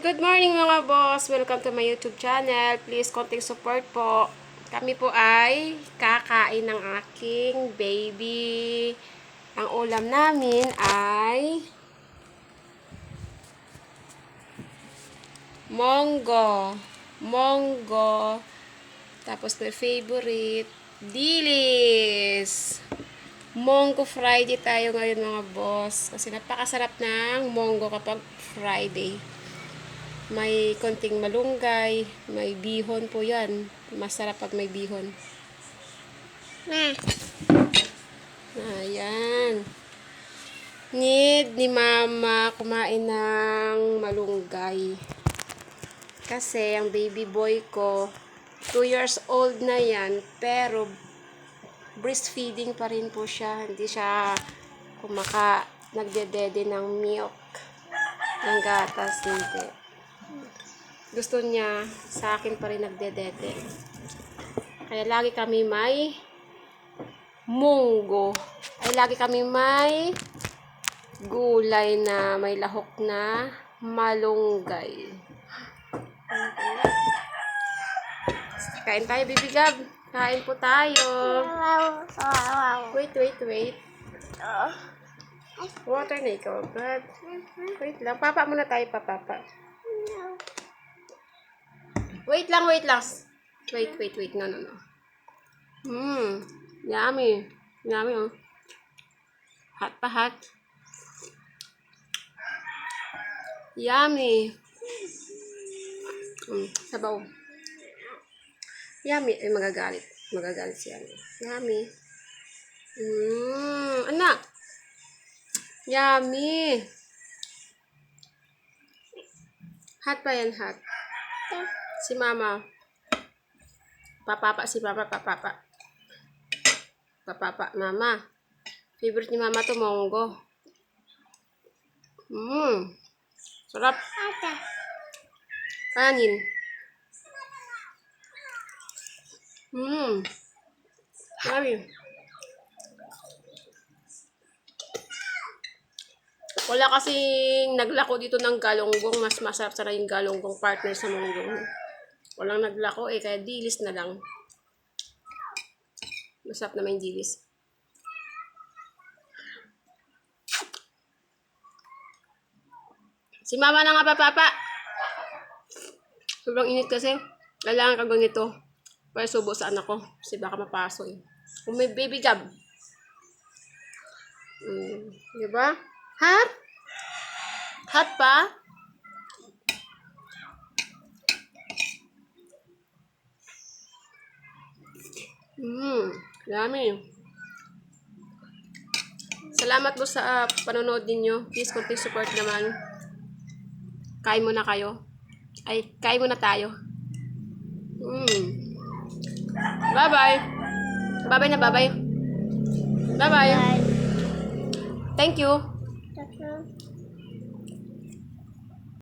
Good morning mga boss! Welcome to my YouTube channel. Please, konting support po. Kami po ay kakain ng aking baby. Ang ulam namin ay monggo. Monggo. Tapos my favorite, dilis. Monggo Friday tayo ngayon mga boss. Kasi napakasarap ng monggo kapag Friday. May konting malunggay, may bihon po yan. Masarap pag may bihon. Ayan. Need ni mama kumain ng malunggay. Kasi ang baby boy ko, 2 years old na yan, pero breastfeeding pa rin po siya. Hindi siya nagdedede ng milk, ng gatas, hindi. Gusto niya sa akin pa rin nagdedede. Kaya lagi kami may munggo. Ay lagi kami may gulay na may lahok na malunggay. Kain tayo, Bibi Gab. Kain po tayo. Wait. Water na ikaw, Gab. Wait lang. Papa muna tayo, papa. Wait lang. Wait. No. Yummy. Yummy, oh. Hot pa, hot. Yummy. Sabaw. Yummy. Ay, magagalit. Magagalit siya. Yummy. Anak. Yummy. Hot pa yan, hot. Si mama. Papapa si mama, papapa. Papapa, mama. Favorite ni mama to monggo. Sarap. Kanin. Yummy. Wala kasing naglako dito ng galonggong. Mas masarap sana yung galonggong partner sa monggong. Walang naglako kaya dilis na lang. Masarap naman yung dilis. Si mama na nga papa. Sobrang init kasi. Kailangan ka ganito. Para subo sa anak ko. Kasi baka mapaso eh. Kung may baby Gab. Diba? Hot? Hot pa? Yummy. Salamat po sa panonood ninyo. Please, konting support naman. Kain muna kayo. Ay, kain muna tayo. Bye-bye. Bye-bye na, bye-bye. Bye-bye. Thank you.